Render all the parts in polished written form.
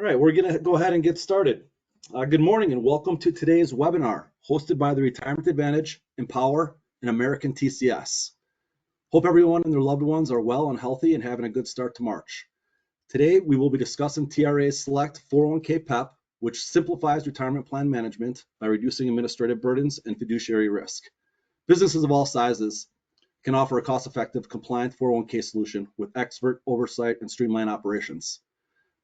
right, we're going to go ahead and get started. Good morning and welcome to today's webinar hosted by the Retirement Advantage, Empower, and American TCS. Hope everyone and their loved ones are well and healthy and having a good start to March. Today, we will be discussing TRA's Select 401k PEP, which simplifies retirement plan management by reducing administrative burdens and fiduciary risk. Businesses of all sizes can offer a cost-effective, compliant 401k solution with expert oversight and streamlined operations.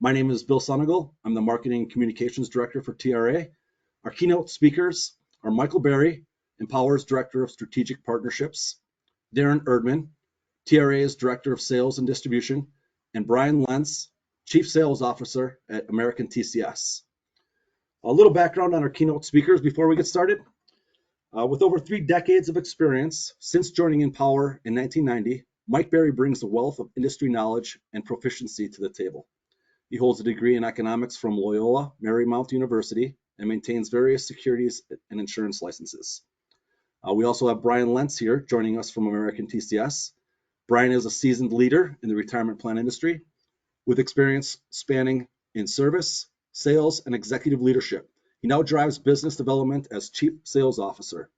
My name is Bill Sunigal. I'm the Marketing and Communications Director for TRA. Our keynote speakers are Michael Berry, Empower's Director of Strategic Partnerships, Darren Erdman, TRA's Director of Sales and Distribution, and Brian Lentz, Chief Sales Officer at AmericanTCS. A little background on our keynote speakers before we get started. With over 3 decades of experience since joining Empower in 1990, Mike Berry brings a wealth of industry knowledge and proficiency to the table. He holds a degree in economics from Loyola Marymount University and maintains various securities and insurance licenses. We also have Brian Lentz here joining us from American TCS. Brian is a seasoned leader in the retirement plan industry with experience spanning in service, sales, and executive leadership. He now drives business development as Chief Sales Officer.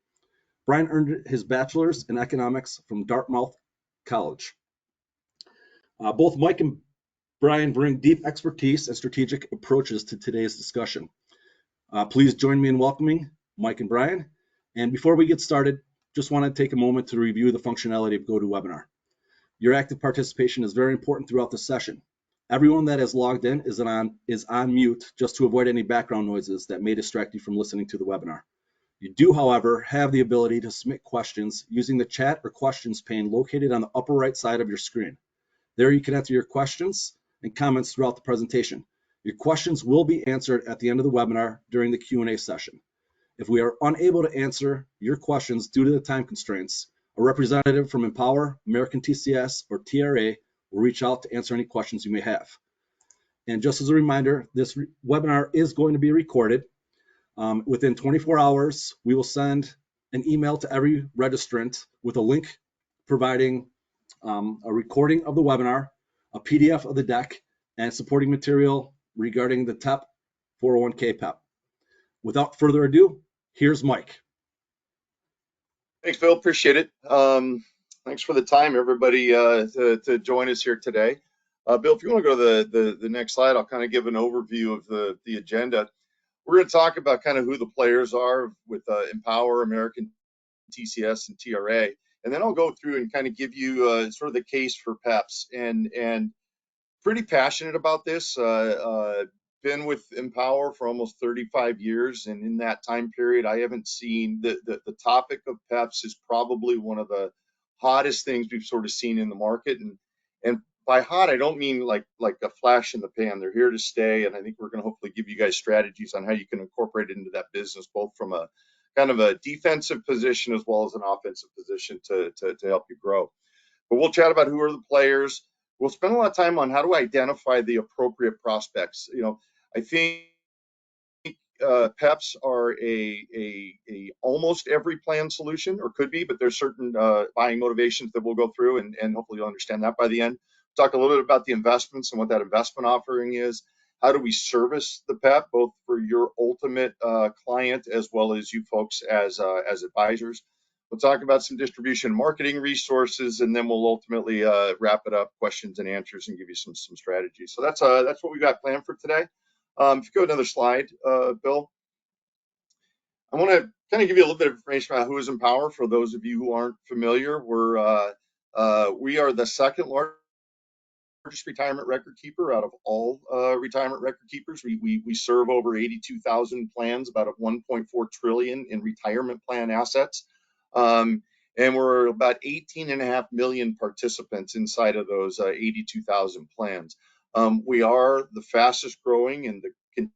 Brian earned his bachelor's in economics from Dartmouth College. Both Mike and Brian bring deep expertise and strategic approaches to today's discussion. Please join me in welcoming Mike and Brian. And before we get started, just want to take a moment to review the functionality of GoToWebinar. Your active participation is very important throughout the session. Everyone that has logged in is on mute just to avoid any background noises that may distract you from listening to the webinar. You do, however, have the ability to submit questions using the chat or questions pane located on the upper right side of your screen. There you can enter your questions and comments throughout the presentation. Your questions will be answered at the end of the webinar during the Q&A session. If we are unable to answer your questions due to the time constraints, a representative from Empower, American TCS, or TRA will reach out to answer any questions you may have. And just as a reminder, this webinar is going to be recorded. Within 24 hours, we will send an email to every registrant with a link providing a recording of the webinar, a PDF of the deck, and supporting material regarding the TEP 401k PEP. Without further ado, here's Mike. Thanks, Bill. Appreciate it. Thanks for the time, everybody, to join us here today. Bill, if you want to go to the next slide, I'll kind of give an overview of the agenda. We're going to talk about kind of who the players are with Empower, American TCS, and TRA. And then I'll go through and kind of give you sort of the case for PEPs, and pretty passionate about this. Been with Empower for almost 35 years, and in that time period, I haven't seen the topic of PEPs is probably one of the hottest things we've sort of seen in the market. And by hot, I don't mean like a flash in the pan. They're here to stay, and I think we're going to hopefully give you guys strategies on how you can incorporate it into that business, both from a kind of a defensive position as well as an offensive position to help you grow. But we'll chat about who are the players. We'll spend a lot of time on how to identify the appropriate prospects. You know, I think PEPs are a almost every plan solution, or could be, but there's certain buying motivations that we'll go through, and hopefully you'll understand that by the end. Talk a little bit about the investments and what that investment offering is. How do we service the PEP, both for your ultimate client as well as you folks as advisors? We'll talk about some distribution and marketing resources, and then we'll ultimately wrap it up, questions and answers, and give you some strategies. So that's what we got planned for today. If you go to another slide, Bill, I want to kind of give you a little bit of information about who is Empower. For those of you who aren't familiar, we are the second largest retirement record keeper out of all retirement record keepers. We serve over 82,000 plans, about a 1.4 trillion in retirement plan assets. And we're about 18.5 million participants inside of those 82,000 plans. We are the fastest growing and the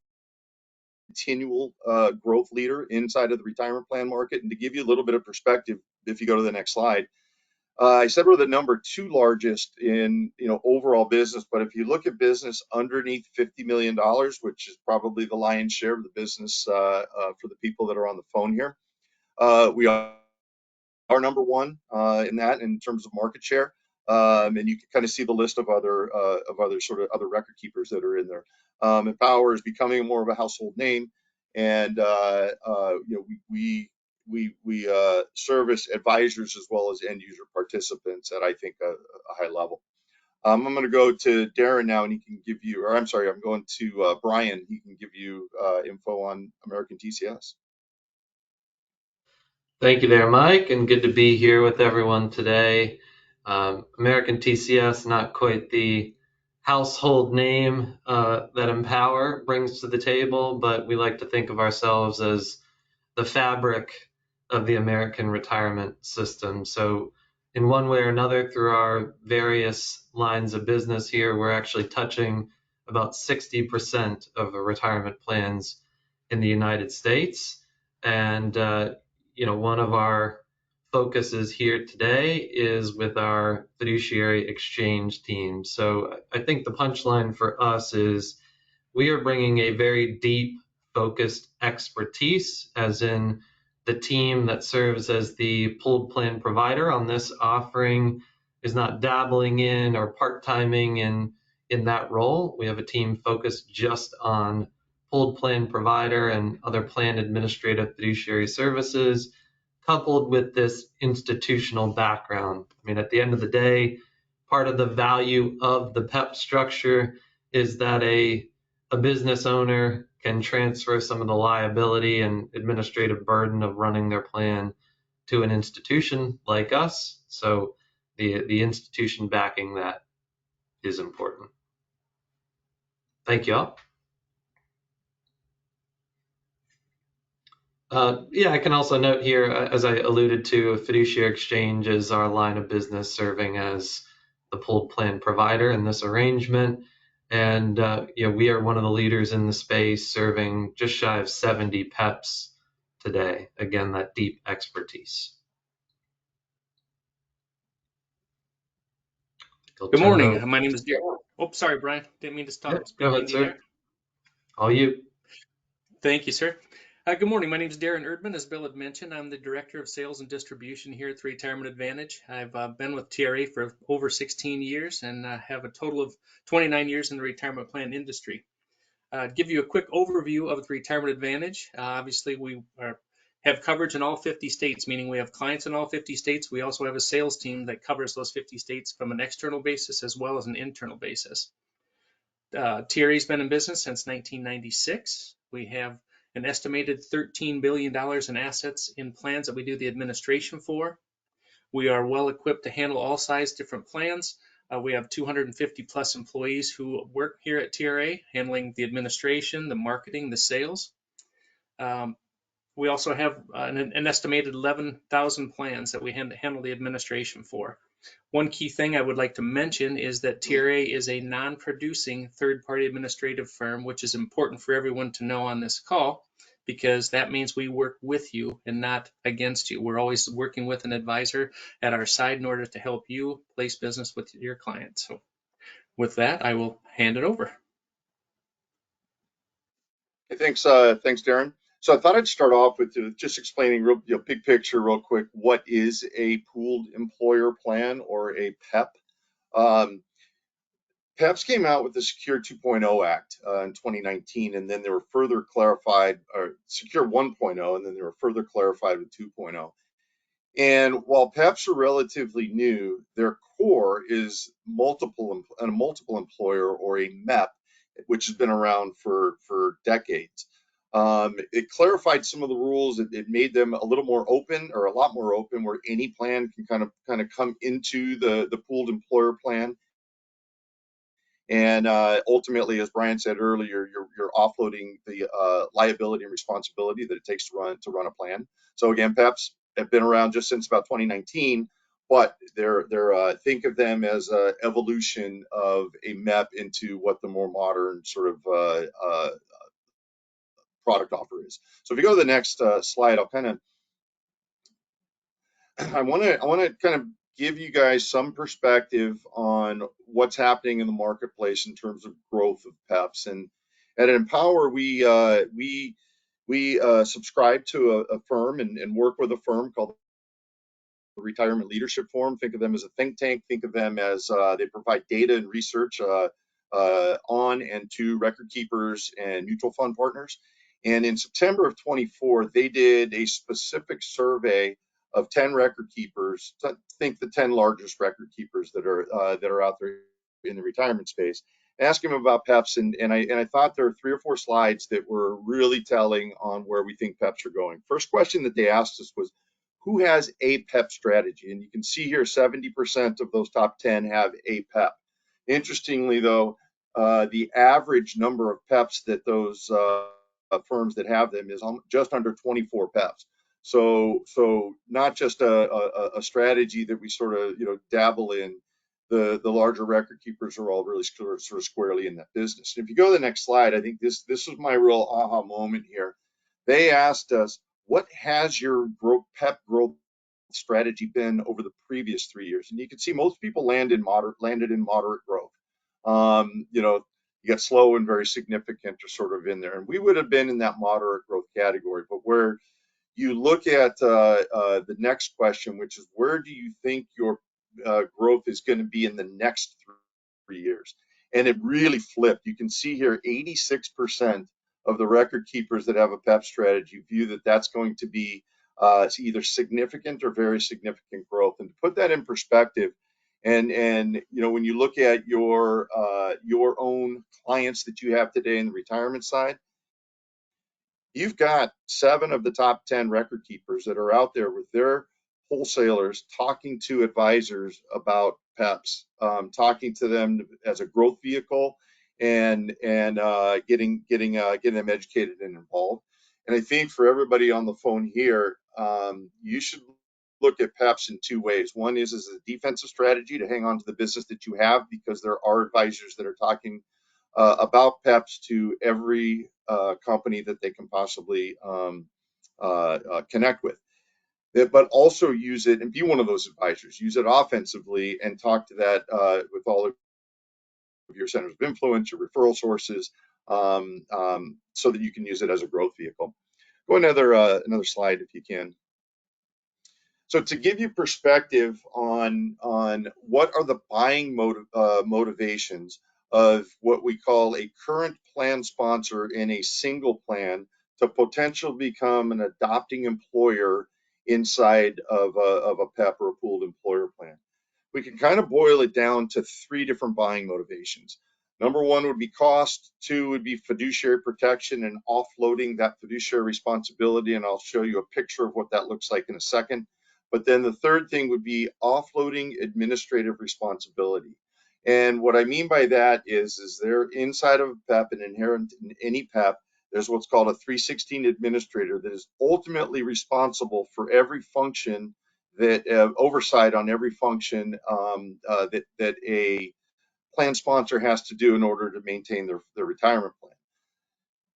continual growth leader inside of the retirement plan market. And to give you a little bit of perspective, if you go to the next slide, I said we're the number 2 largest in overall business, but if you look at business underneath $50 million, which is probably the lion's share of the business for the people that are on the phone here, we are number 1 in that in terms of market share. and you can kind of see the list of other sort of other record keepers that are in there. Empower is becoming more of a household name, and we service advisors as well as end user participants at, I think, a high level. I'm going to go to Darren now, and he can give you, or I'm sorry, I'm going to Brian. He can give you info on AmericanTCS. Thank you there, Mike, and good to be here with everyone today. AmericanTCS, not quite the household name that Empower brings to the table, but we like to think of ourselves as the fabric of the American retirement system. So in one way or another, through our various lines of business here, we're actually touching about 60% of the retirement plans in the United States. And, one of our focuses here today is with our FiduciaryxChange team. So I think the punchline for us is we are bringing a very deep, focused expertise, as in the team that serves as the pooled plan provider on this offering is not dabbling in or part-timing in that role. We have a team focused just on pooled plan provider and other plan administrative fiduciary services, coupled with this institutional background. I mean, at the end of the day, part of the value of the PEP structure is that a business owner can transfer some of the liability and administrative burden of running their plan to an institution like us. So the institution backing that is important. Thank you all. I can also note here, as I alluded to, FiduciaryxChange is our line of business serving as the pooled plan provider in this arrangement. And we are one of the leaders in the space, serving just shy of 70 PEPs today. Again, that deep expertise. Good morning. My name is Darren. Oh, sorry, Brian. Didn't mean to stop. Go ahead, sir. All you. Thank you, sir. Good morning. My name is Darren Erdman. As Bill had mentioned, I'm the Director of Sales and Distribution here at the Retirement Advantage. I've been with TRA for over 16 years and have a total of 29 years in the retirement plan industry. To give you a quick overview of the Retirement Advantage, obviously we have coverage in all 50 states, meaning we have clients in all 50 states. We also have a sales team that covers those 50 states from an external basis as well as an internal basis. TRA's been in business since 1996. We have an estimated $13 billion in assets in plans that we do the administration for. We are well equipped to handle all size different plans. We have 250 plus employees who work here at TRA, handling the administration, the marketing, the sales. We also have an estimated 11,000 plans that we handle the administration for. One key thing I would like to mention is that TRA is a non-producing third-party administrative firm, which is important for everyone to know on this call, because that means we work with you and not against you. We're always working with an advisor at our side in order to help you place business with your clients. So with that, I will hand it over. Okay, thanks, Darren. So I thought I'd start off with just explaining real, big picture real quick. What is a pooled employer plan, or a PEP? PEPs came out with the Secure 2.0 Act in 2019, and then they were further clarified, or Secure 1.0, and then they were further clarified with 2.0. And while PEPs are relatively new, their core is a multiple employer, or a MEP, which has been around for decades. It clarified some of the rules. It made them a little more open, or a lot more open, where any plan can kind of come into the pooled employer plan. And ultimately, as Brian said earlier, you're offloading the liability and responsibility that it takes to run a plan. So again, PEPs have been around just since about 2019, but they're think of them as an evolution of a MEP into what the more modern sort of product offer is. So if you go to the next slide, I'll I want to kind of give you guys some perspective on what's happening in the marketplace in terms of growth of PEPs. And at Empower, we subscribe to a firm and work with a firm called retirement leadership forum. Think of them as a think tank. Think of them as they provide data and research on and to record keepers and mutual fund partners. And in September of 24, they did a specific survey of 10 record keepers. Think the 10 largest record keepers that are out there in the retirement space. Asking them about PEPs, and I thought there were 3 or 4 slides that were really telling on where we think PEPs are going. First question that they asked us was, who has a PEP strategy? And you can see here 70% of those top 10 have a PEP. Interestingly, though, the average number of PEPs that those firms that have them is just under 24 PEPs. So not just a strategy that we sort of dabble in. The larger record keepers are all really sort of squarely in that business. And if you go to the next slide, I think this was my real aha moment here. They asked us, what has your PEP growth strategy been over the previous 3 years? And you can see most people landed in moderate growth. You got slow and very significant are sort of in there. And we would have been in that moderate growth category. But where you look at the next question, which is where do you think your growth is going to be in the next 3 years? And it really flipped. You can see here 86% of the record keepers that have a PEP strategy view that that's going to be either significant or very significant growth. And to put that in perspective, and when you look at your own clients that you have today in the retirement side, you've got 7 of the top 10 record keepers that are out there with their wholesalers talking to advisors about PEPs, talking to them as a growth vehicle, and getting them educated and involved. And I think for everybody on the phone here, you should look at PEPs in 2 ways. One is as a defensive strategy to hang on to the business that you have, because there are advisors that are talking about PEPs to every company that they can possibly connect with. But also use it and be one of those advisors. Use it offensively and talk to that with all of your centers of influence, your referral sources, so that you can use it as a growth vehicle. Go another slide if you can. So to give you perspective on what are the buying motivations of what we call a current plan sponsor in a single plan to potentially become an adopting employer inside of a PEP or a pooled employer plan, we can kind of boil it down to 3 different buying motivations. Number 1 would be cost. 2 would be fiduciary protection and offloading that fiduciary responsibility. And I'll show you a picture of what that looks like in a second. But then the third thing would be offloading administrative responsibility. And what I mean by that is there inside of a PEP and inherent in any PEP, there's what's called a 316 administrator that is ultimately responsible for every function that oversight on every function that a plan sponsor has to do in order to maintain their retirement plan.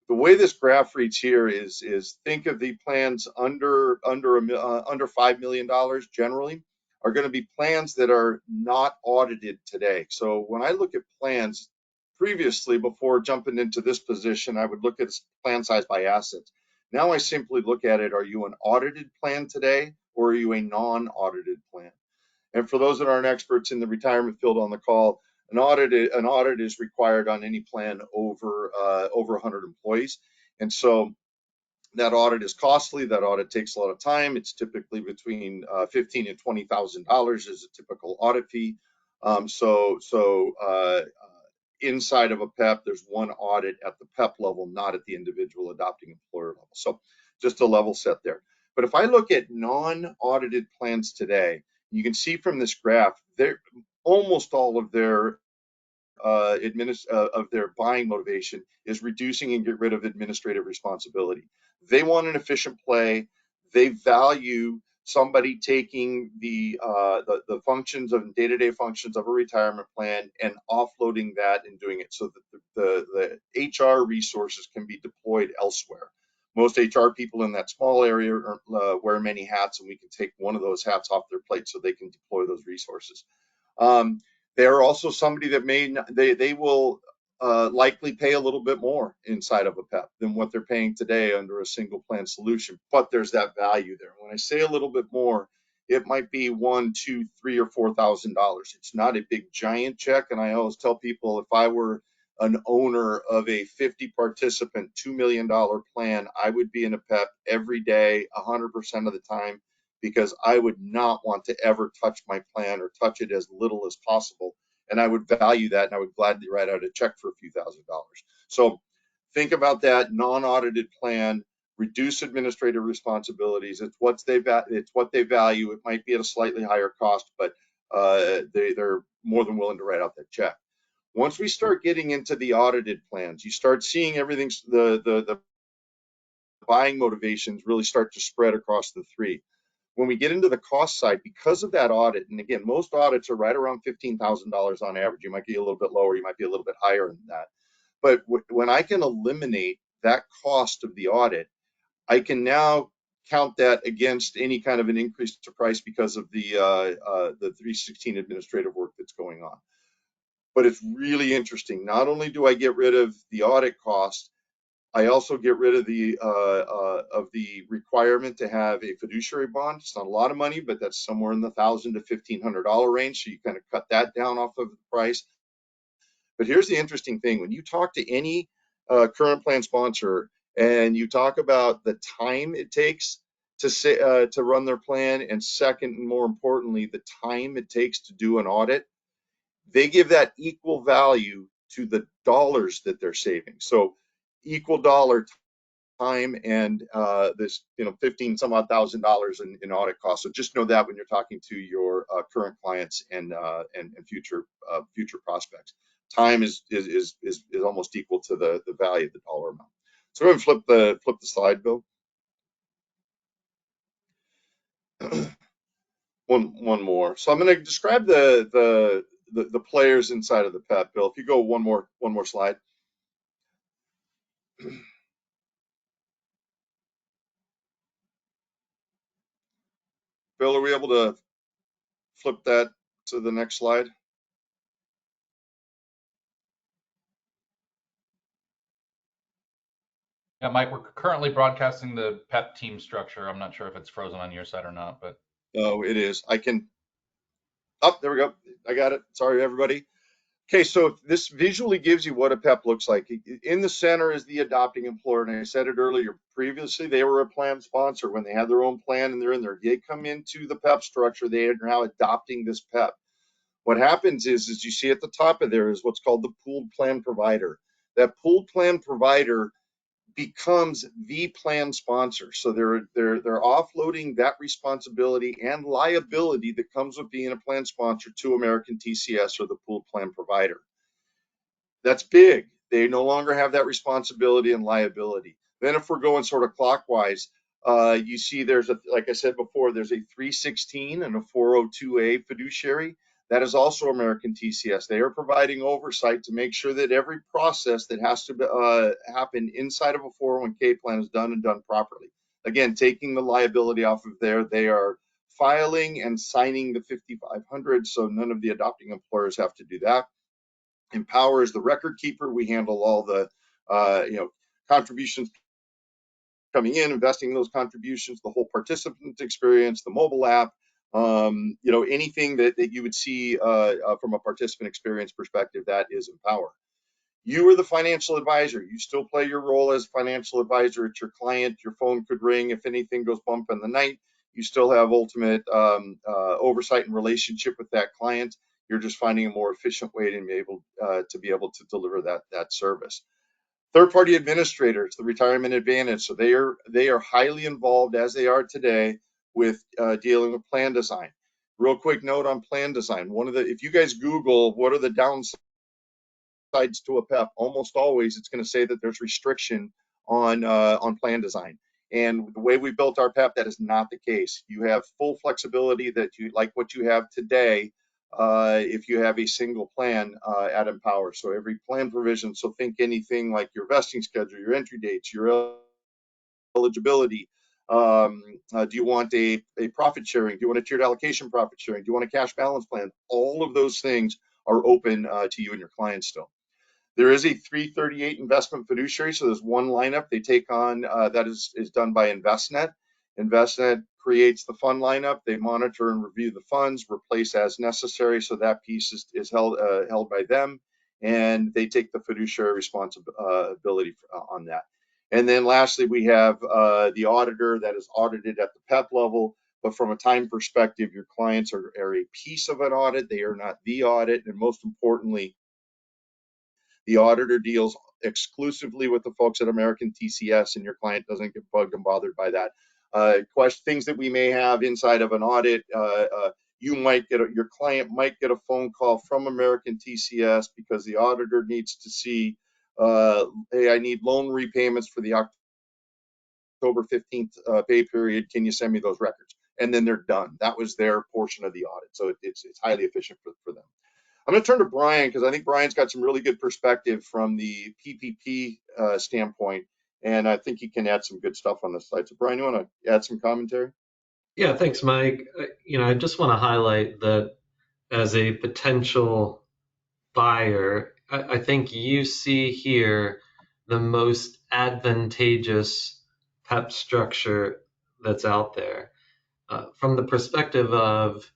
The way this graph reads here is think of the plans under $5 million generally are going to be plans that are not audited today. So when I look at plans previously, before jumping into this position, I would look at plan size by assets. Now I simply look at it, are you an audited plan today or are you a non-audited plan? And for those that aren't experts in the retirement field on the call, an audit is required on any plan over 100 employees. And so that audit is costly. That audit takes a lot of time. It's typically between $15,000 and $20,000 is a typical audit fee. Inside of a PEP, there's one audit at the PEP level, not at the individual adopting employer level. So just a level set there. But if I look at non-audited plans today, you can see from this graph, almost all of their buying motivation is reducing and get rid of administrative responsibility. They want an efficient play. They value somebody taking the functions of day-to-day functions of a retirement plan and offloading that and doing it so that the HR resources can be deployed elsewhere. Most HR people in that small area wear many hats, and we can take one of those hats off their plate so they can deploy those resources. They're also somebody that they will likely pay a little bit more inside of a PEP than what they're paying today under a single plan solution, but there's that value there. When I say a little bit more, it might be $1, $2, $3, or $4,000. It's not a big giant check. And I always tell people, if I were an owner of a 50 participant, $2 million plan, I would be in a PEP every day, 100% of the time, because I would not want to ever touch my plan or touch it as little as possible. And I would value that, and I would gladly write out a check for a few $1,000s. So think about that non-audited plan, reduce administrative responsibilities. It's what they value. It might be at a slightly higher cost, but they're more than willing to write out that check. Once we start getting into the audited plans, you start seeing everything, the buying motivations really start to spread across the three. When we get into the cost side, because of that audit, and again, most audits are right around $15,000 on average. You might be a little bit lower, you might be a little bit higher than that. But when I can eliminate that cost of the audit, I can now count that against any kind of an increase to price because of the 316 administrative work that's going on. But it's really interesting. Not only do I get rid of the audit cost, I also get rid of the requirement to have a fiduciary bond. It's not a lot of money, but that's somewhere in the $1,000 to $1,500 range. So you kind of cut that down off of the price. But here's the interesting thing: when you talk to any current plan sponsor and you talk about the time it takes to run their plan, and second, and more importantly, the time it takes to do an audit, they give that equal value to the dollars that they're saving. So equal dollar time and this, $15 some odd thousand in audit costs. So just know that when you're talking to your current clients and future prospects, time is almost equal to the value of the dollar amount. So go ahead and flip the slide, Bill. one more. So I'm going to describe the players inside of the PEP, Bill. If you go one more slide. Bill, are we able to flip that to the next slide? Yeah, Mike, we're currently broadcasting the PEP team structure. I'm not sure if it's frozen on your side or not, but. Oh, it is. I can. Oh, there we go. I got it. Sorry, everybody. Okay, so this visually gives you what a PEP looks like. In the center is the adopting employer, and I said it earlier. Previously, they were a plan sponsor. When they had their own plan and they're in there, they come into the PEP structure. They are now adopting this PEP. What happens is you see at the top of there is what's called the pooled plan provider. That pooled plan provider becomes the plan sponsor. So they're offloading that responsibility and liability that comes with being a plan sponsor to AmericanTCS, or the pooled plan provider. That's big. They no longer have that responsibility and liability. Then if we're going sort of clockwise, you see like I said before, there's a 316 and a 402A fiduciary. That is also AmericanTCS. They are providing oversight to make sure that every process that has to happen inside of a 401k plan is done and done properly. Again, taking the liability off of there, they are filing and signing the 5500, so none of the adopting employers have to do that. Empower is the record keeper. We handle all the contributions coming in, investing in those contributions, the whole participant experience, the mobile app, anything that you would see from a participant experience perspective, that is Empower. You are the financial advisor. You still play your role as financial advisor. It's your client. Your phone could ring if anything goes bump in the night. You still have ultimate oversight and relationship with that client. You're just finding a more efficient way to be able to deliver that service. Third-party administrators, the Retirement Advantage. So they are highly involved, as they are today, with dealing with plan design. Real quick note on plan design. If you guys Google what are the downsides to a PEP, almost always it's going to say that there's restriction on plan design. And the way we built our PEP, that is not the case. You have full flexibility that you like what you have today. If you have a single plan at Empower. So every plan provision, so think anything like your vesting schedule, your entry dates, your eligibility. Do you want a profit sharing? Do you want a tiered allocation profit sharing? Do you want a cash balance plan? All of those things are open to you and your clients still. There is a 338 investment fiduciary, so there's one lineup they take on that is done by Envestnet. Envestnet creates the fund lineup. They monitor and review the funds, replace as necessary. So that piece is held by them, and they take the fiduciary responsibility on that. And then lastly, we have the auditor that is audited at the PEP level. But from a time perspective, your clients are a piece of an audit. They are not the audit. And most importantly, the auditor deals exclusively with the folks at AmericanTCS, and your client doesn't get bugged and bothered by that. Things that we may have inside of an audit, your client might get a phone call from AmericanTCS because the auditor needs to see, hey, I need loan repayments for the October 15th pay period. Can you send me those records? And then they're done. That was their portion of the audit. So it's highly efficient for them. I'm going to turn to Brian because I think Brian's got some really good perspective from the PPP standpoint, and I think he can add some good stuff on this slide. So Brian, you want to add some commentary? Yeah, thanks, Mike. I just want to highlight that as a potential buyer, I think you see here the most advantageous PEP structure that's out there. From the perspective of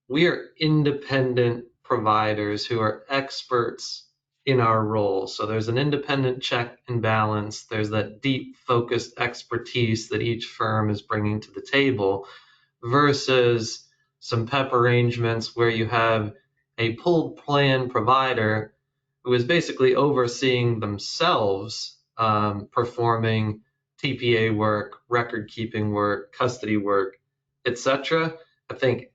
we are independent providers who are experts in our role. So there's an independent check and balance. There's that deep focused expertise that each firm is bringing to the table versus some PEP arrangements where you have a pooled plan provider who is basically overseeing themselves performing TPA work, record keeping work, custody work, etc. I think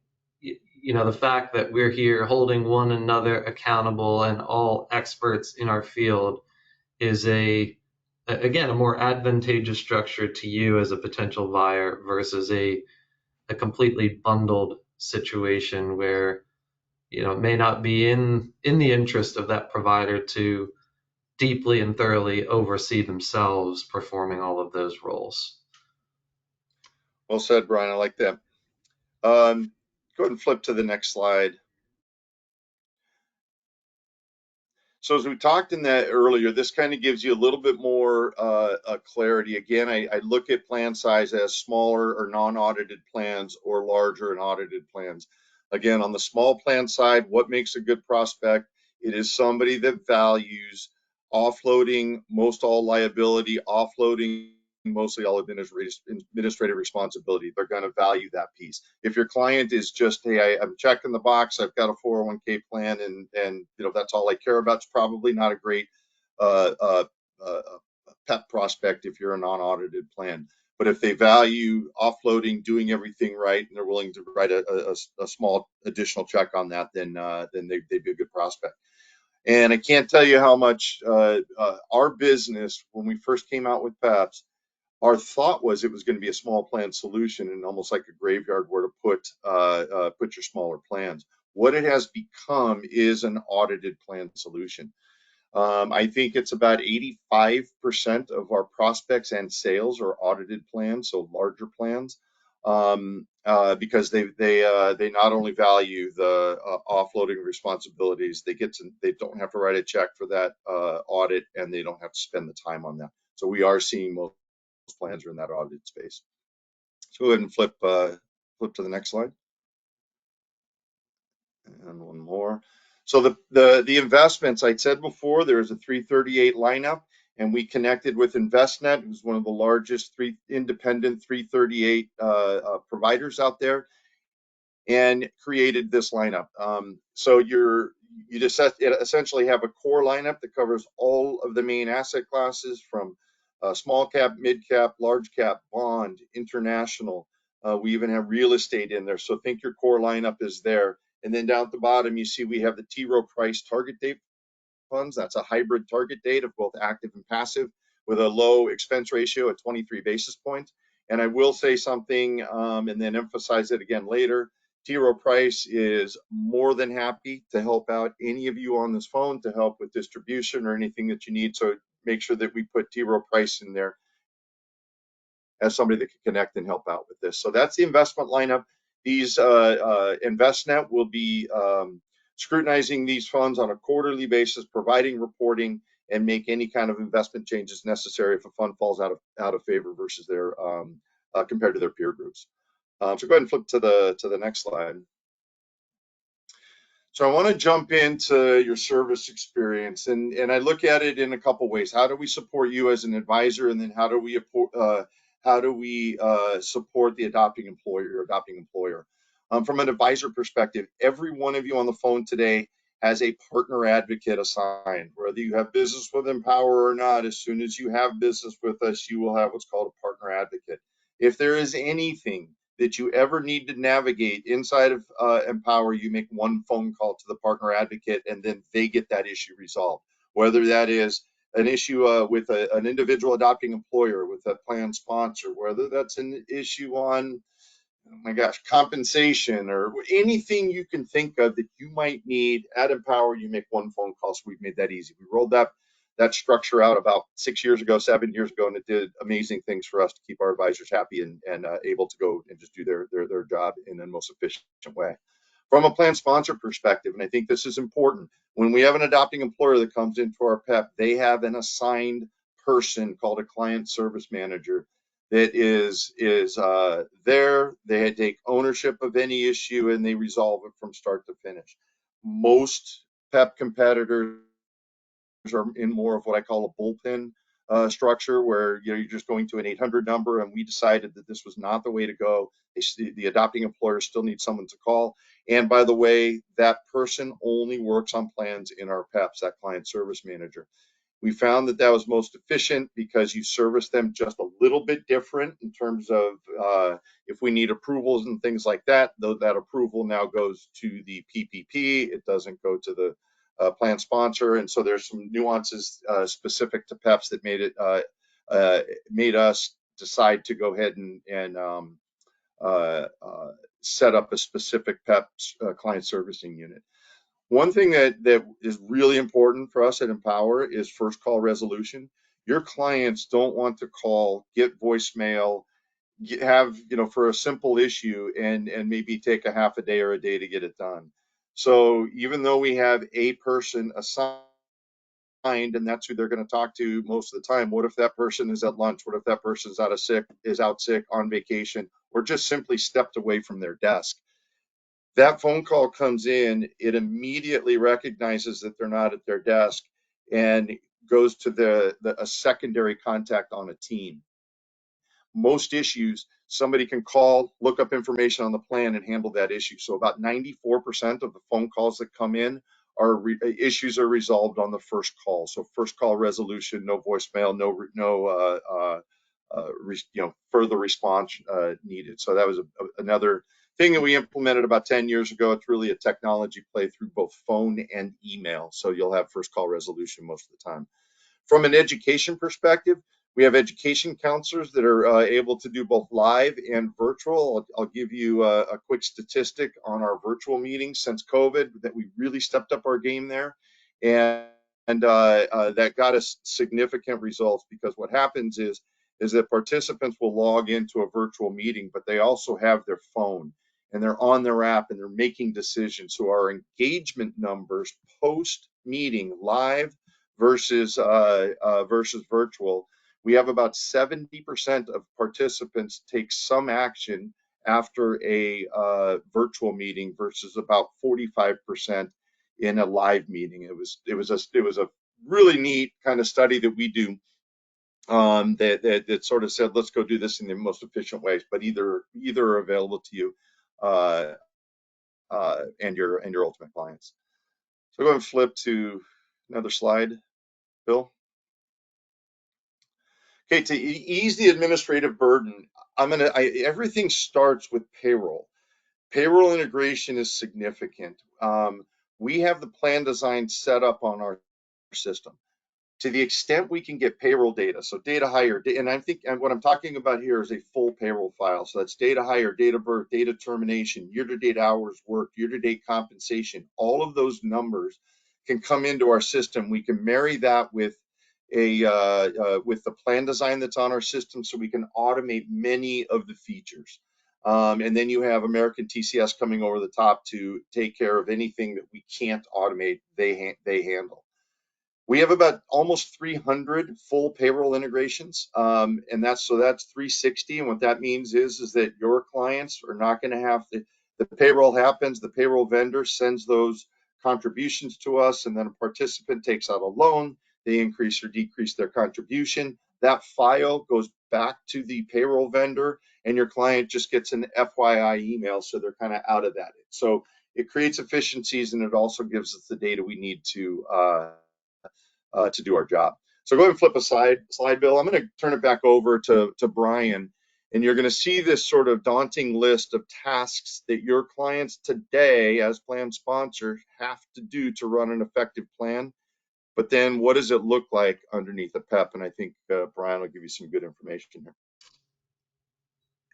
the fact that we're here holding one another accountable and all experts in our field is again a more advantageous structure to you as a potential buyer versus a completely bundled situation where it may not be in the interest of that provider to deeply and thoroughly oversee themselves performing all of those roles. Well said, Brian. I like that. Go ahead and flip to the next slide. So as we talked in that earlier, this kind of gives you a little bit more clarity. Again, I look at plan size as smaller or non-audited plans or larger and audited plans. Again, on the small plan side, what makes a good prospect? It is somebody that values offloading most all liability, offloading mostly all administrative responsibility. They're going to value that piece. If your client is just, hey, I'm checking the box, I've got a 401k plan, and that's all I care about, it's probably not a great PEP prospect if you're a non-audited plan. But if they value offloading, doing everything right, and they're willing to write a small additional check on that, then they'd be a good prospect. And I can't tell you how much our business, when we first came out with PEPs, our thought was it was going to be a small plan solution and almost like a graveyard where to put your smaller plans. What it has become is an audited plan solution. I think it's about 85% of our prospects and sales are audited plans, so larger plans, because they not only value the offloading responsibilities, they don't have to write a check for that audit, and they don't have to spend the time on that. So we are seeing most plans are in that audited space. So go ahead and flip to the next slide. And one more. So the investments, I said before, there is a 338 lineup, and we connected with Envestnet, who's one of the largest independent 338 providers out there, and created this lineup. So you just essentially have a core lineup that covers all of the main asset classes from small cap, mid cap, large cap, bond, international. We even have real estate in there. So think your core lineup is there. And then down at the bottom, you see we have the T. Rowe Price target date funds. That's a hybrid target date of both active and passive with a low expense ratio at 23 basis points. And I will say something and then emphasize it again later. T. Rowe Price is more than happy to help out any of you on this phone to help with distribution or anything that you need. So make sure that we put T. Rowe Price in there as somebody that can connect and help out with this. So that's the investment lineup. These Envestnet will be scrutinizing these funds on a quarterly basis, providing reporting, and make any kind of investment changes necessary if a fund falls out of favor versus their compared to their peer groups. So go ahead and flip to the next slide. So I want to jump into your service experience, and I look at it in a couple ways. How do we support you as an advisor, and then how do we support the adopting employer? From an advisor perspective, every one of you on the phone today has a partner advocate assigned. Whether you have business with Empower or not, as soon as you have business with us, you will have what's called a partner advocate. If there is anything that you ever need to navigate inside of Empower, you make one phone call to the partner advocate, and then they get that issue resolved. Whether that is an issue with an individual adopting employer, with a plan sponsor, whether that's an issue on, oh my gosh, compensation, or anything you can think of that you might need at Empower, you make one phone call. So we've made that easy. We rolled that structure out about 7 years ago, and it did amazing things for us to keep our advisors happy and able to go and just do their job in the most efficient way. From a plan sponsor perspective, and I think this is important, when we have an adopting employer that comes into our PEP, they have an assigned person called a client service manager that is there. They take ownership of any issue and they resolve it from start to finish. Most PEP competitors are in more of what I call a bullpen structure, where you're just going to an 800 number, and we decided that this was not the way to go. The adopting employer still needs someone to call. And by the way, that person only works on plans in our PEPs, that client service manager. We found that was most efficient because you service them just a little bit different in terms of if we need approvals and things like that, though that approval now goes to the PPP. It doesn't go to the plan sponsor. And so there's some nuances specific to PEPs that made us decide to go ahead and set up a specific PEP client servicing unit. One thing that is really important for us at Empower is first call resolution. Your clients don't want to call, get voicemail, have, for a simple issue and maybe take a half a day or a day to get it done. So even though we have a person assigned and that's who they're going to talk to most of the time, what if that person is at lunch? What if that person is out sick, on vacation, or just simply stepped away from their desk? That phone call comes in, it immediately recognizes that they're not at their desk and goes to a secondary contact on a team. Most issues, somebody can call, look up information on the plan and handle that issue. So about 94% of the phone calls that come in issues are resolved on the first call. So first call resolution, no voicemail, no further response needed. So that was another thing that we implemented about 10 years ago. It's really a technology play through both phone and email. So you'll have first call resolution most of the time. From an education perspective, we have education counselors that are able to do both live and virtual. I'll give you a quick statistic on our virtual meetings since COVID that we really stepped up our game there. And that got us significant results, because what happens is that participants will log into a virtual meeting, but they also have their phone and they're on their app and they're making decisions. So our engagement numbers post meeting live versus virtual, we have about 70% of participants take some action after a virtual meeting versus about 45% in a live meeting. It was a really neat kind of study that we do that sort of said, let's go do this in the most efficient ways, but either are available to you and your ultimate clients. So go ahead and flip to another slide, Bill. Okay, to ease the administrative burden, everything starts with payroll. Payroll integration is significant. We have the plan design set up on our system. To the extent we can get payroll data, so data hire, and what I'm talking about here is a full payroll file. So that's data hire, date of birth, date of termination, year-to-date hours worked, year-to-date compensation. All of those numbers can come into our system. We can marry that with the plan design that's on our system, so we can automate many of the features. And then you have AmericanTCS coming over the top to take care of anything that we can't automate. They handle. We have about almost 300 full payroll integrations, and that's 360. And what that means is that your clients are not going to have to. The payroll happens. The payroll vendor sends those contributions to us, and then a participant takes out a loan. They increase or decrease their contribution. That file goes back to the payroll vendor, and your client just gets an FYI email, so they're kind of out of that. So it creates efficiencies, and it also gives us the data we need to do our job. So go ahead and flip a slide, Bill. I'm going to turn it back over to Brian, and you're going to see this sort of daunting list of tasks that your clients today, as plan sponsors, have to do to run an effective plan. But then what does it look like underneath a PEP? And I think Brian will give you some good information here.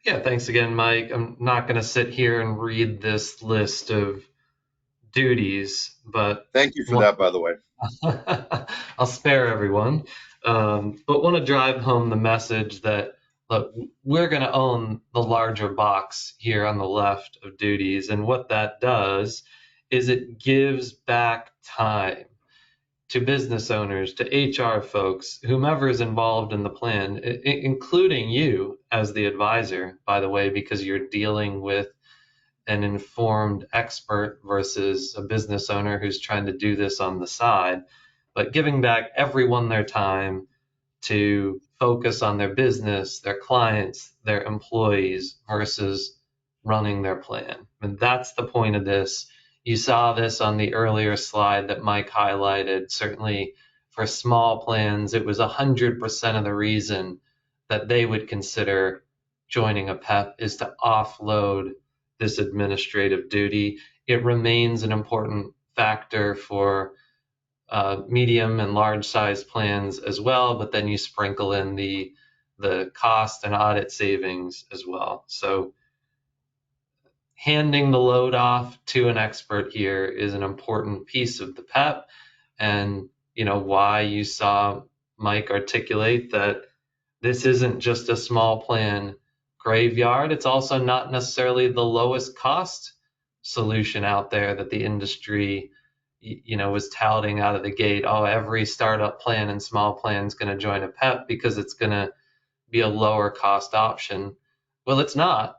Yeah, thanks again, Mike. I'm not going to sit here and read this list of duties, but thank you for that, by the way. I'll spare everyone, but want to drive home the message that, look, we're going to own the larger box here on the left of duties, and what that does is it gives back time to business owners, to HR folks, whomever is involved in the plan, including you as the advisor, by the way, because you're dealing with an informed expert versus a business owner who's trying to do this on the side, but giving back everyone their time to focus on their business, their clients, their employees versus running their plan. And that's the point of this. You saw this on the earlier slide that Mike highlighted. Certainly for small plans, it was 100% of the reason that they would consider joining a PEP is to offload this administrative duty. It remains an important factor for medium and large size plans as well, but then you sprinkle in the cost and audit savings as well. So handing the load off to an expert here is an important piece of the PEP, and why you saw Mike articulate that this isn't just a small plan graveyard. It's also not necessarily the lowest cost solution out there that the industry was touting out of the gate. Oh, every startup plan and small plan is going to join a PEP because it's going to be a lower cost option. Well, it's not,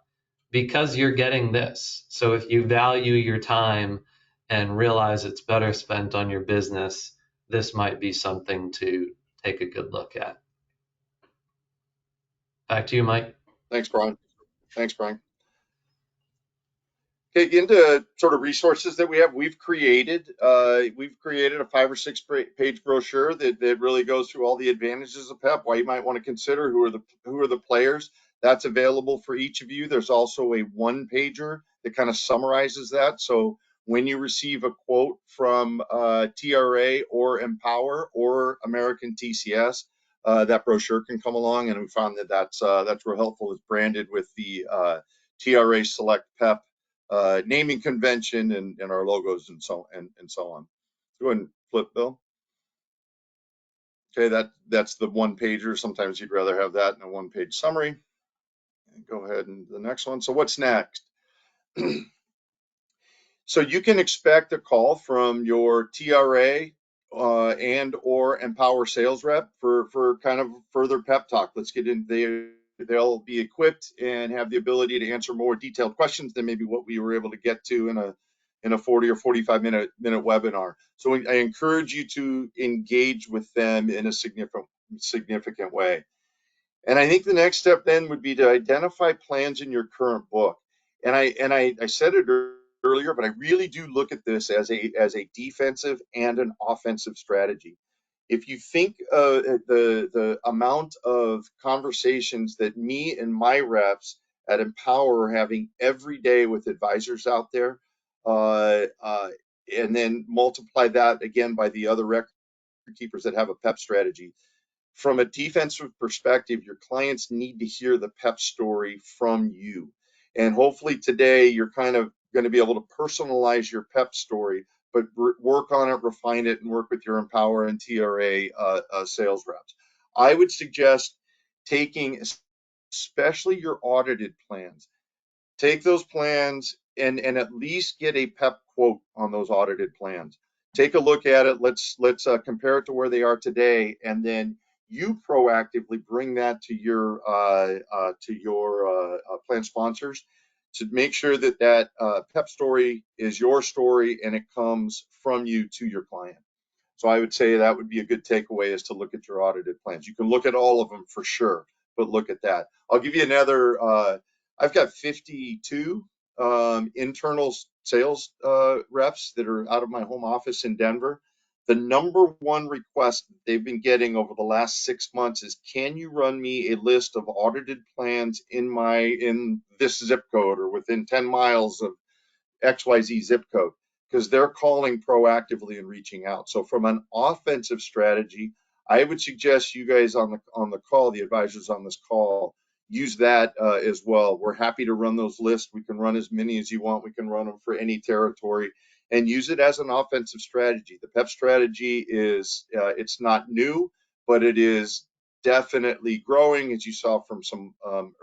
because you're getting this. So if you value your time and realize it's better spent on your business, this might be something to take a good look at. Back to you, Mike. Thanks, Brian. Okay, into sort of resources that we have, we've created a 5 or 6 page brochure that really goes through all the advantages of PEP, why you might want to consider who are the players. That's available for each of you. There's also a 1-pager that kind of summarizes that. So when you receive a quote from TRA or Empower or AmericanTCS, that brochure can come along, and we found that that's real helpful. It's branded with the TRA Select PEP naming convention and our logos and so on. Go ahead and flip, Bill. Okay, that's the 1-pager. Sometimes you'd rather have that in a 1-page summary. And go ahead and the next one. So what's next? So you can expect a call from your TRA and or Empower sales rep for kind of further pep talk. Let's get in there. They'll be equipped and have the ability to answer more detailed questions than maybe what we were able to get to in a 40 or 45 minute webinar. So I encourage you to engage with them in a significant way. And I think the next step then would be to identify plans in your current book. And I said it earlier, but I really do look at this as a defensive and an offensive strategy. If you think the amount of conversations that me and my reps at Empower are having every day with advisors out there, and then multiply that again by the other record keepers that have a PEP strategy, from a defensive perspective, your clients need to hear the PEP story from you. And hopefully today you're kind of going to be able to personalize your PEP story, but work on it, refine it, and work with your Empower and TRA sales reps. I would suggest taking, especially your audited plans, take those plans and at least get a PEP quote on those audited plans. take a look at it. Let's compare it to where they are today, and then you proactively bring that to your plan sponsors to make sure that PEP story is your story and it comes from you to your client. So I would say that would be a good takeaway, is to look at your audited plans. You can look at all of them for sure, but look at that. I'll give you another. I've got 52 internal sales reps that are out of my home office in Denver. The number one request they've been getting over the last 6 months is, can you run me a list of audited plans in this zip code or within 10 miles of XYZ zip code? Because they're calling proactively and reaching out. So from an offensive strategy, I would suggest you guys on the call, the advisors on this call, use that as well. We're happy to run those lists. We can run as many as you want. We can run them for any territory and use it as an offensive strategy. The PEP strategy is, it's not new, but it is definitely growing, as you saw from some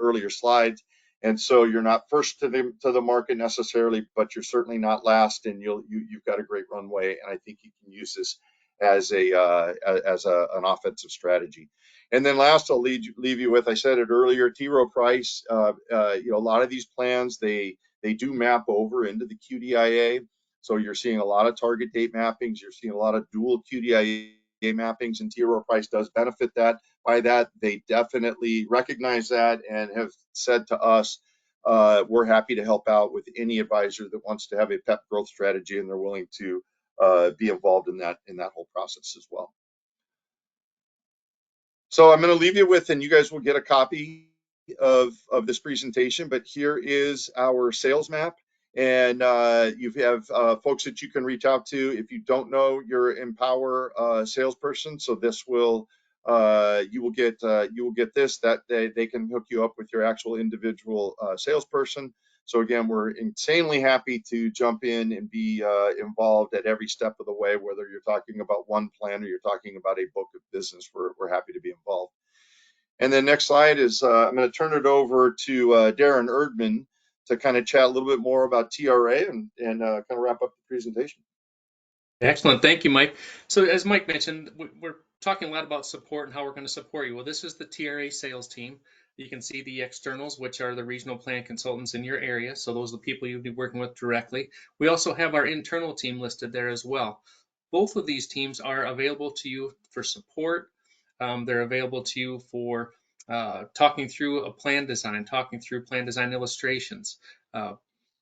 earlier slides. And so you're not first to the market necessarily, but you're certainly not last, and you've got a great runway. And I think you can use this as an offensive strategy. And then last, I'll leave you with, I said it earlier, T. Rowe Price. A lot of these plans, they do map over into the QDIA. So you're seeing a lot of target date mappings. You're seeing a lot of dual QDIA mappings, and T. Rowe Price does benefit by that. They definitely recognize that and have said to us, we're happy to help out with any advisor that wants to have a PEP growth strategy, and they're willing to be involved in that whole process as well. So I'm going to leave you with, and you guys will get a copy of this presentation, but here is our sales map. And you have folks that you can reach out to if you don't know your Empower salesperson. So this will you will get this, that they can hook you up with your actual individual salesperson. So again, we're insanely happy to jump in and be involved at every step of the way, whether you're talking about one plan or you're talking about a book of business. We're happy to be involved. And then next slide is I'm going to turn it over to Darren Erdman to kind of chat a little bit more about TRA and kind of wrap up the presentation. Excellent. Thank you, Mike. So as Mike mentioned, we're talking a lot about support and how we're going to support you. Well, this is the TRA sales team. You can see the externals, which are the regional plan consultants in your area. So those are the people you'll be working with directly. We also have our internal team listed there as well. Both of these teams are available to you for support. They're available to you for talking through a plan design, talking through plan design illustrations,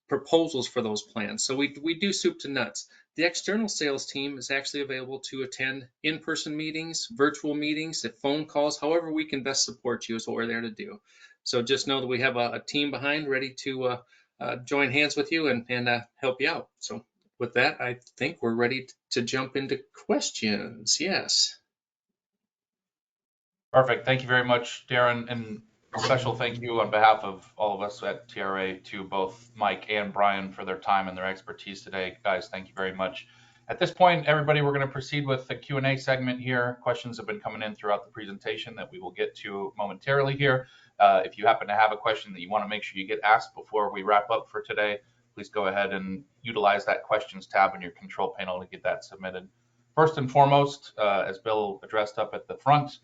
proposals for those plans. So we do soup to nuts. The external sales team is actually available to attend in-person meetings, virtual meetings, phone calls, however we can best support you is what we're there to do. So just know that we have a team behind ready to join hands with you and help you out. So with that, I think we're ready to jump into questions. Yes. Perfect. Thank you very much, Darren. And a special thank you on behalf of all of us at TRA to both Mike and Brian for their time and their expertise today. Guys, thank you very much. At this point, everybody, we're going to proceed with the Q&A segment here. Questions have been coming in throughout the presentation that we will get to momentarily here. If you happen to have a question that you want to make sure you get asked before we wrap up for today, please go ahead and utilize that questions tab in your control panel to get that submitted. First and foremost, as Bill addressed up at the front,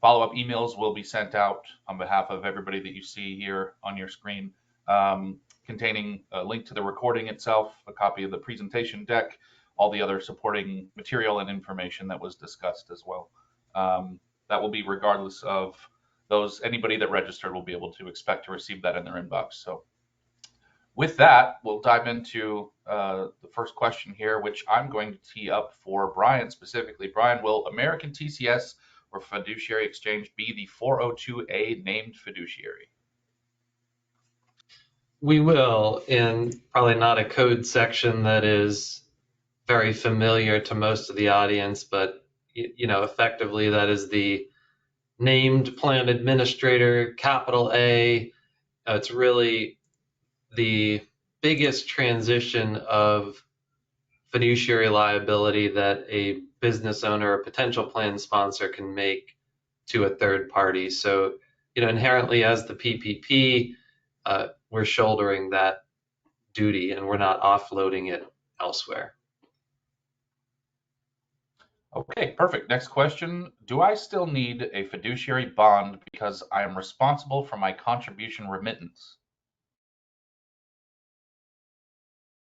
follow-up emails will be sent out on behalf of everybody that you see here on your screen, containing a link to the recording itself, a copy of the presentation deck, all the other supporting material and information that was discussed as well. That will be regardless of anybody that registered will be able to expect to receive that in their inbox. So with that, we'll dive into the first question here, which I'm going to tee up for Brian specifically. Brian, will AmericanTCS or FiduciaryxChange be the 402A named fiduciary? We will, in probably not a code section that is very familiar to most of the audience, but effectively that is the named plan administrator, capital A. It's really the biggest transition of fiduciary liability that a business owner or potential plan sponsor can make to a third party. So, inherently as the PPP, we're shouldering that duty and we're not offloading it elsewhere. Okay, perfect. Next question. Do I still need a fiduciary bond because I am responsible for my contribution remittance?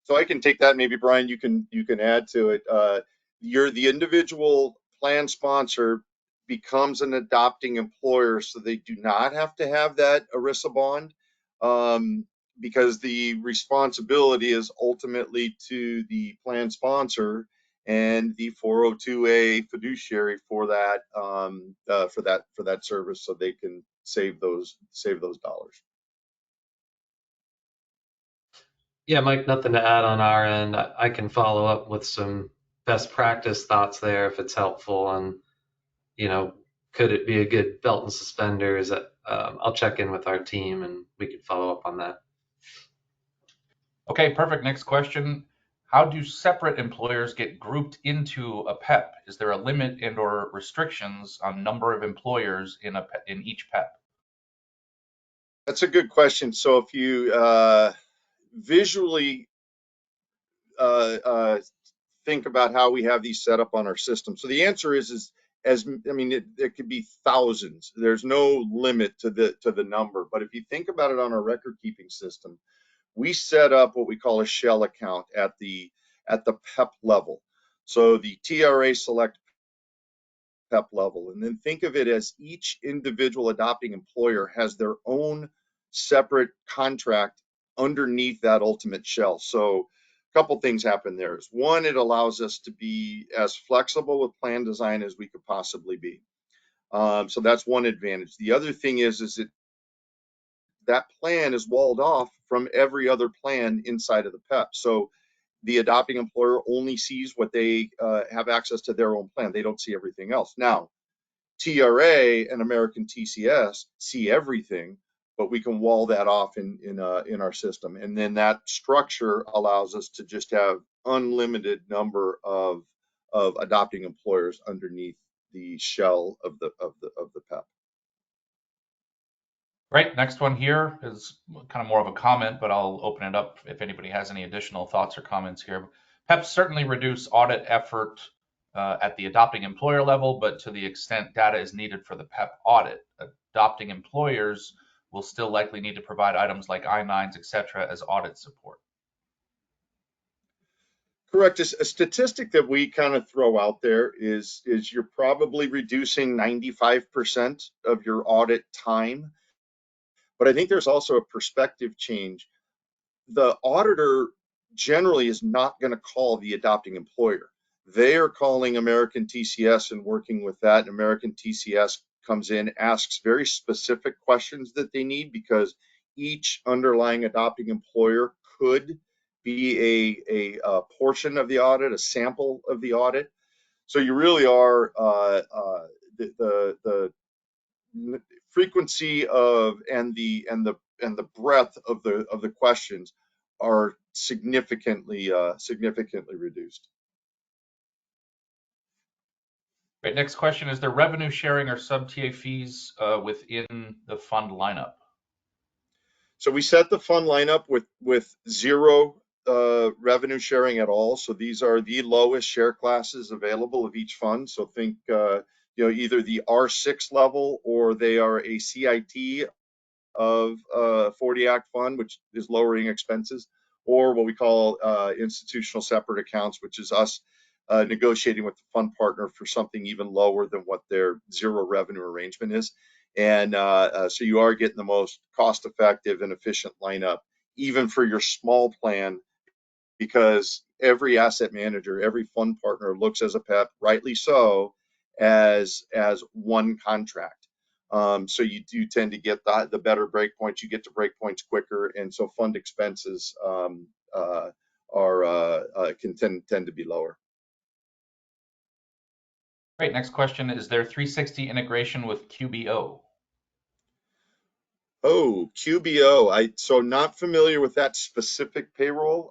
So I can take that. Maybe Brian, you can add to it. You're the individual plan sponsor becomes an adopting employer, so they do not have to have that ERISA bond, because the responsibility is ultimately to the plan sponsor and the 402A fiduciary for that for that service, so they can save those dollars. Yeah, Mike, nothing to add on our end. I can follow up with some best practice thoughts there if it's helpful. And, could it be a good belt and suspenders? I'll check in with our team and we can follow up on that. Okay, perfect. Next question. How do separate employers get grouped into a PEP? Is there a limit and or restrictions on number of employers in each PEP? That's a good question. So if you visually think about how we have these set up on our system. So the answer is it could be thousands. There's no limit to the number. But if you think about it on our record keeping system, we set up what we call a shell account at the PEP level. So the TRA select PEP level, and then think of it as each individual adopting employer has their own separate contract underneath that ultimate shell. So a couple things happen there. One, it allows us to be as flexible with plan design as we could possibly be. So that's one advantage. The other thing is that plan is walled off from every other plan inside of the PEP. So the adopting employer only sees what they have access to their own plan. They don't see everything else. Now, TRA and AmericanTCS see everything, but we can wall that off in our system, and then that structure allows us to just have unlimited number of adopting employers underneath the shell of the PEP. Great. Next one here is kind of more of a comment, but I'll open it up if anybody has any additional thoughts or comments here. PEPs certainly reduce audit effort at the adopting employer level, but to the extent data is needed for the PEP audit, adopting employers will still likely need to provide items like I-9s, et cetera, as audit support. Correct. A statistic that we kind of throw out there is you're probably reducing 95% of your audit time. But I think there's also a perspective change. The auditor generally is not going to call the adopting employer. They are calling AmericanTCS and working with that. And AmericanTCS comes in, asks very specific questions that they need, because each underlying adopting employer could be a portion of the audit, a sample of the audit. So you really are the frequency of and the breadth of the questions are significantly reduced. Great. Next question, is there revenue sharing or sub-TA fees within the fund lineup? So we set the fund lineup with zero revenue sharing at all. So these are the lowest share classes available of each fund. So think either the R6 level, or they are a CIT of 40 Act fund, which is lowering expenses, or what we call institutional separate accounts, which is us negotiating with the fund partner for something even lower than what their zero revenue arrangement is. And so you are getting the most cost effective and efficient lineup, even for your small plan, because every asset manager, every fund partner looks as a PEP, rightly so, as one contract. So you do tend to get the better breakpoints. You get to breakpoints quicker, and so fund expenses can tend to be lower. Great. Next question, is there 360 integration with QBO? Oh, QBO. So not familiar with that specific payroll,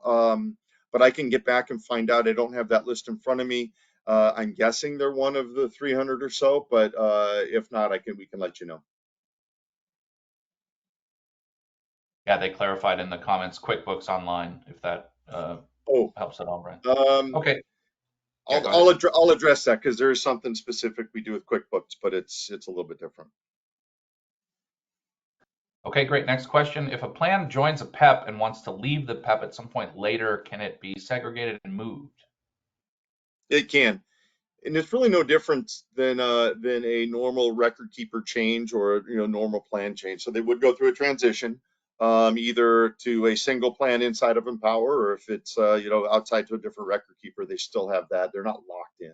but I can get back and find out. I don't have that list in front of me. I'm guessing they're one of the 300 or so, but if not, we can let you know. Yeah, they clarified in the comments QuickBooks Online, if that helps at all, Brian. Okay. Yeah, go ahead. I'll address that because there is something specific we do with QuickBooks, but it's a little bit different. Okay, great. Next question. If a plan joins a PEP and wants to leave the PEP at some point later, can it be segregated and moved? It can, and it's really no different than a normal record keeper change or normal plan change. So they would go through a transition, either to a single plan inside of Empower, or if it's outside to a different record keeper, they still have that. They're not locked in.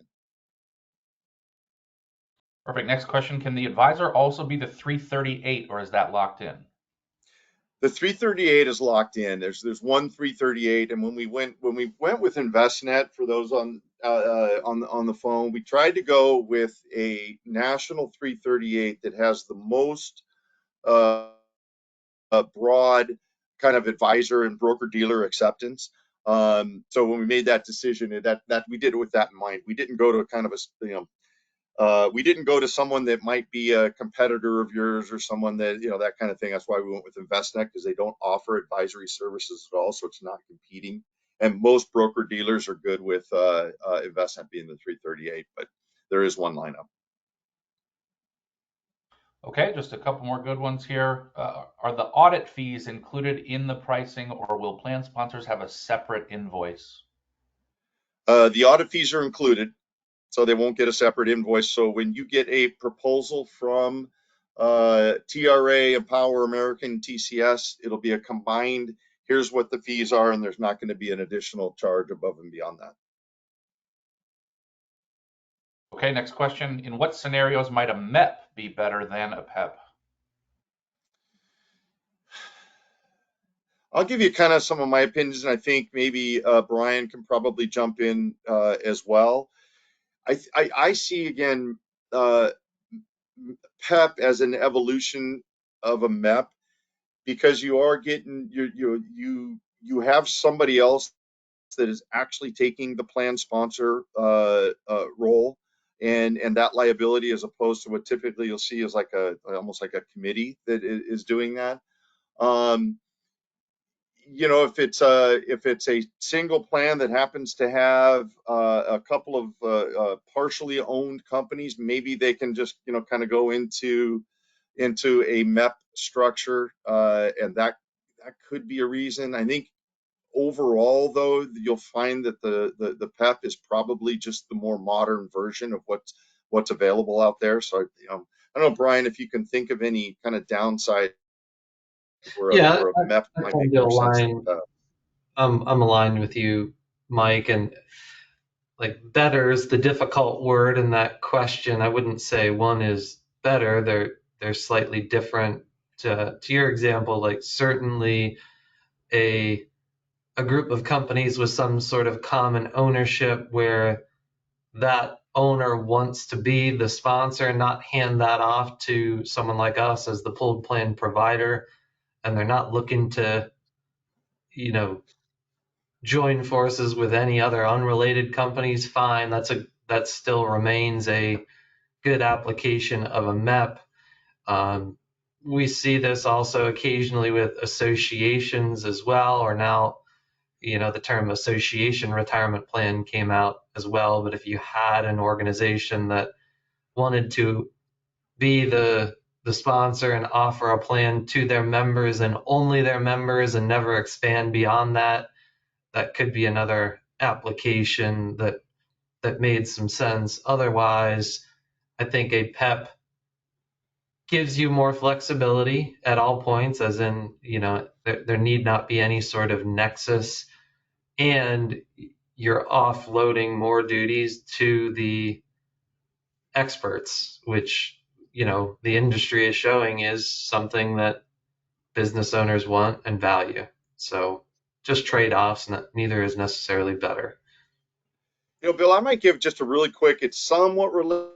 Perfect. Next question. Can the advisor also be the 338, or is that locked in? The 338 is locked in. There's one 338, and when we went with Envestnet, for those on the phone, we tried to go with a national 338 that has the most broad kind of advisor and broker dealer acceptance. So when we made that decision, that we did it with that in mind. We didn't go to a kind of we didn't go to someone that might be a competitor of yours or someone that, that kind of thing. That's why we went with Envestnet, because they don't offer advisory services at all. So it's not competing. And most broker dealers are good with Envestnet being the 338, but there is one lineup. Okay, just a couple more good ones here. Are the audit fees included in the pricing, or will plan sponsors have a separate invoice? The audit fees are included, so they won't get a separate invoice. So when you get a proposal from TRA, Empower, AmericanTCS, it'll be a combined, here's what the fees are, and there's not going to be an additional charge above and beyond that. Okay, next question. In what scenarios might a MEP be better than a PEP? I'll give you kind of some of my opinions, and I think maybe Brian can probably jump in as well. I see, again, PEP as an evolution of a MEP, because you are getting you have somebody else that is actually taking the plan sponsor role and that liability, as opposed to what typically you'll see is like almost like a committee that is doing that. If it's a single plan that happens to have a couple of partially owned companies, maybe they can just kind of go into a MEP structure, and that could be a reason. I think overall, though, you'll find that the PEP is probably just the more modern version of what's available out there. So I don't know, Brian, if you can think of any kind of downside where a MEP might make more sense than a PEP. I'm aligned with you, Mike, and like better is the difficult word in that question. I wouldn't say one is better. They're slightly different. To your example, like certainly a group of companies with some sort of common ownership where that owner wants to be the sponsor and not hand that off to someone like us as the pooled plan provider, and they're not looking to join forces with any other unrelated companies, fine. That still remains a good application of a MEP. We see this also occasionally with associations as well, or now, the term association retirement plan came out as well. But if you had an organization that wanted to be the sponsor and offer a plan to their members and only their members and never expand beyond that, that could be another application that made some sense. Otherwise, I think a PEP gives you more flexibility at all points, as in, there need not be any sort of nexus, and you're offloading more duties to the experts, which, the industry is showing is something that business owners want and value. So just trade-offs, neither is necessarily better. Bill, I might give just a really quick, it's somewhat related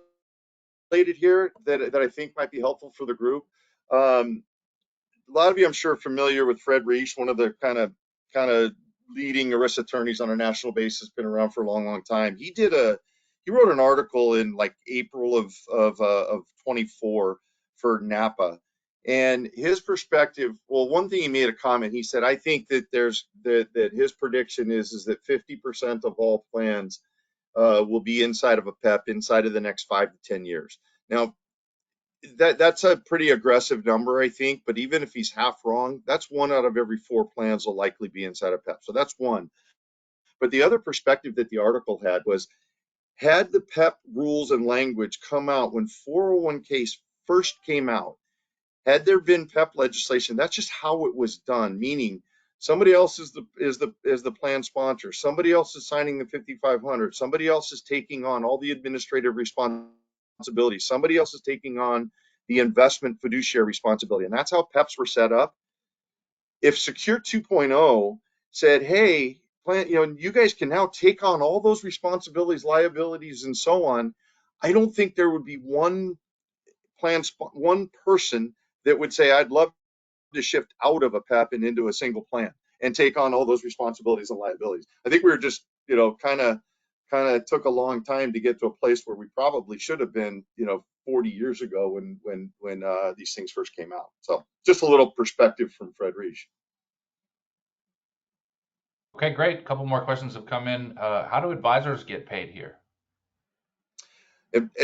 here that I think might be helpful for the group. A lot of you, I'm sure, are familiar with Fred Reish, one of the kind of leading ERISA attorneys on a national basis, been around for a long time. He wrote an article in like April of 24 for NAPA. And his perspective, well, one thing he made a comment, he said, I think that that his prediction is that 50% of all plans will be inside of a PEP inside of the next 5 to 10 years. Now, that's a pretty aggressive number, I think, but even if he's half wrong, that's 1 out of every 4 plans will likely be inside a PEP. So that's one. But the other perspective that the article had was, had the PEP rules and language come out when 401ks first came out, had there been PEP legislation, that's just how it was done, meaning somebody else is the plan sponsor, somebody else is signing the 5500, somebody else is taking on all the administrative responsibility, somebody else is taking on the investment fiduciary responsibility, and that's how PEPs were set up. If Secure 2.0 said, hey, plan, you guys can now take on all those responsibilities, liabilities, and so on, I don't think there would be one person that would say, I'd love to shift out of a PEP and into a single plan and take on all those responsibilities and liabilities. I think we were just, kind of took a long time to get to a place where we probably should have been, 40 years ago when these things first came out. So just a little perspective from Fred Reich. Okay, great. A couple more questions have come in. How do advisors get paid here?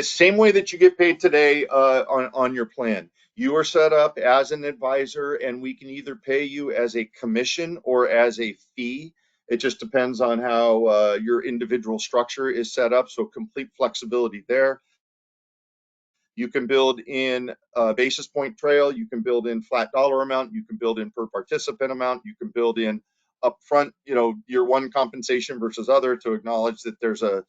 Same way that you get paid today on your plan. You are set up as an advisor, and we can either pay you as a commission or as a fee. It just depends on how your individual structure is set up, so complete flexibility there. You can build in a basis point trail, you can build in flat dollar amount, you can build in per participant amount, you can build in upfront, year one compensation versus other to acknowledge that there's a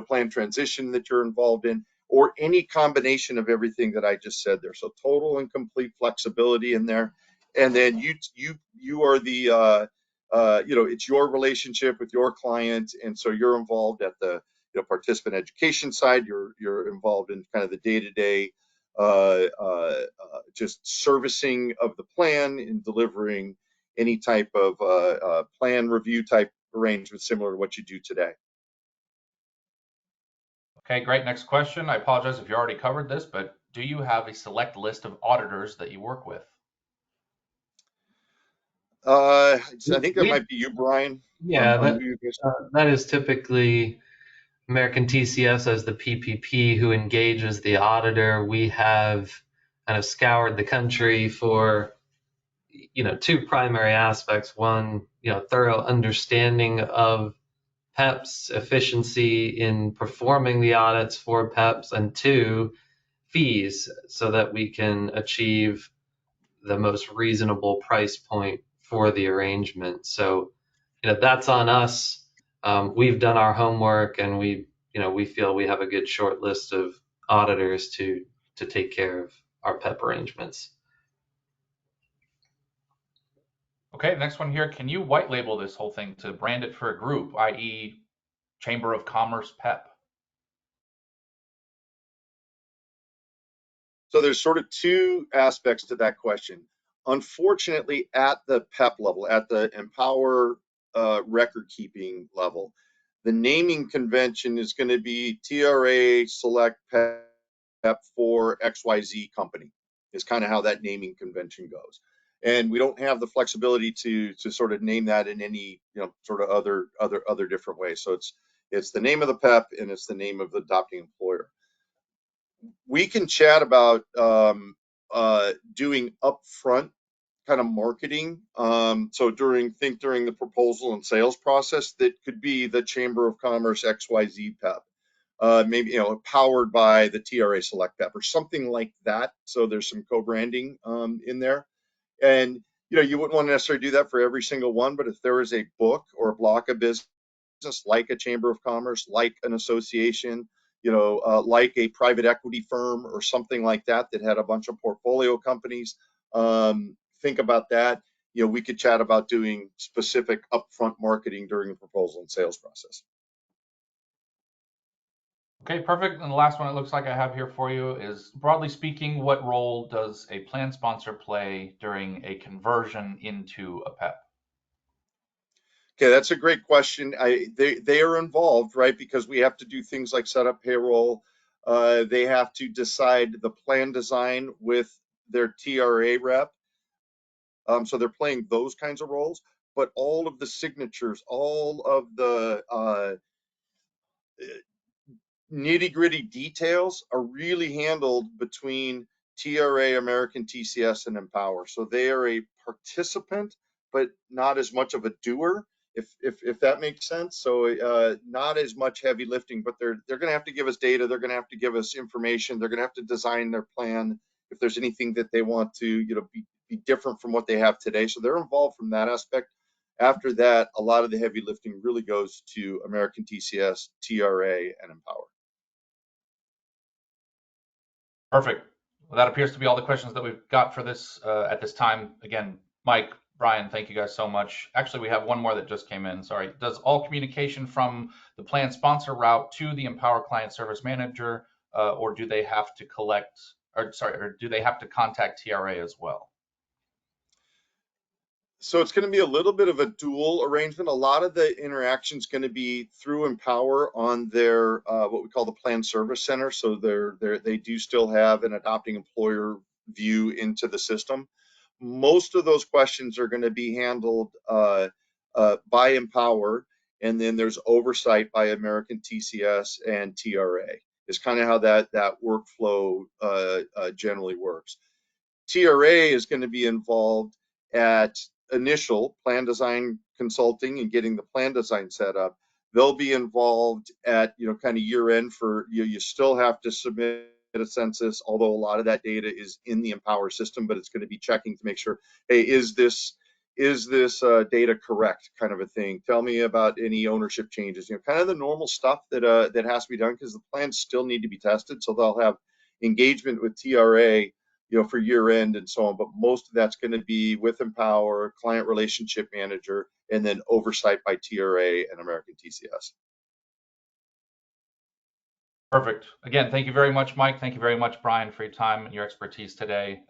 plan transition that you're involved in, or any combination of everything that I just said there. So total and complete flexibility in there. And then you are the it's your relationship with your client, and so you're involved at the participant education side. You're involved in kind of the day-to-day just servicing of the plan and delivering any type of plan review type arrangement similar to what you do today. Okay, great. Next question. I apologize if you already covered this, but do you have a select list of auditors that you work with? I think that might be you, Brian. Yeah, that is typically AmericanTCS as the PPP who engages the auditor. We have kind of scoured the country for, two primary aspects. One, thorough understanding of PEPs, efficiency in performing the audits for PEPs, and two, fees, so that we can achieve the most reasonable price point for the arrangement. So, that's on us. We've done our homework, and we feel we have a good short list of auditors to take care of our PEP arrangements. Okay, next one here. Can you white label this whole thing to brand it for a group, i.e. Chamber of Commerce PEP? So there's sort of two aspects to that question. Unfortunately, at the PEP level, at the Empower record keeping level, the naming convention is going to be TRA Select PEP for XYZ company, is kind of how that naming convention goes. And we don't have the flexibility to sort of name that in any sort of other different ways. So it's the name of the PEP and it's the name of the adopting employer. We can chat about doing upfront kind of marketing. So during the proposal and sales process, that could be the Chamber of Commerce XYZ PEP, maybe powered by the TRA Select PEP or something like that. So there's some co-branding in there, and you wouldn't want to necessarily do that for every single one. But if there is a book or a block of business like a Chamber of Commerce, like an association, like a private equity firm or something like that had a bunch of portfolio companies, think about that. We could chat about doing specific upfront marketing during the proposal and sales process. Okay, perfect. And the last one it looks like I have here for you is, broadly speaking, what role does a plan sponsor play during a conversion into a PEP? Okay, that's a great question. They are involved, right? Because we have to do things like set up payroll. They have to decide the plan design with their TRA rep. So they're playing those kinds of roles. But all of the signatures, all of the nitty-gritty details are really handled between TRA, American TCS, and Empower. So they are a participant, but not as much of a doer, if that makes sense. So not as much heavy lifting, but they're going to have to give us data. They're going to have to give us information. They're going to have to design their plan if there's anything that they want to be different from what they have today. So they're involved from that aspect. After that, a lot of the heavy lifting really goes to American TCS, TRA, and Empower. Perfect. Well, that appears to be all the questions that we've got for this at this time. Again, Mike, Brian, thank you guys so much. Actually, we have one more that just came in. Sorry. Does all communication from the plan sponsor route to the Empower Client Service Manager, or do they have to or do they have to contact TRA as well? So it's going to be a little bit of a dual arrangement. A lot of the interaction is going to be through Empower on their what we call the Plan Service Center. So they do still have an adopting employer view into the system. Most of those questions are going to be handled by Empower, and then there's oversight by American TCS and TRA. Is kind of how that workflow generally works. TRA is going to be involved at initial plan design consulting and getting the plan design set up. They'll be involved at kind of year end for you still have to submit a census, although a lot of that data is in the Empower system, but it's going to be checking to make sure, hey, is this data correct, kind of a thing. Tell me about any ownership changes, kind of the normal stuff that has to be done, because the plans still need to be tested. So they'll have engagement with TRA for year end and so on, but most of that's going to be with Empower, client relationship manager, and then oversight by TRA and American TCS. Perfect. Again, thank you very much, Mike. Thank you very much, Brian, for your time and your expertise today.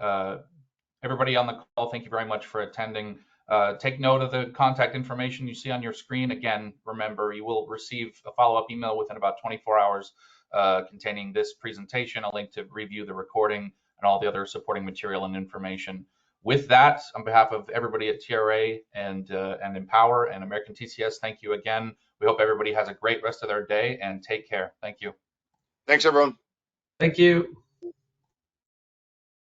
Everybody on the call, thank you very much for attending. Take note of the contact information you see on your screen. Again, remember, you will receive a follow-up email within about 24 hours containing this presentation, a link to review the recording, and all the other supporting material and information. With that, on behalf of everybody at TRA and Empower and American TCS, thank you again. We hope everybody has a great rest of their day, and take care. Thank you. Thanks, everyone. Thank you.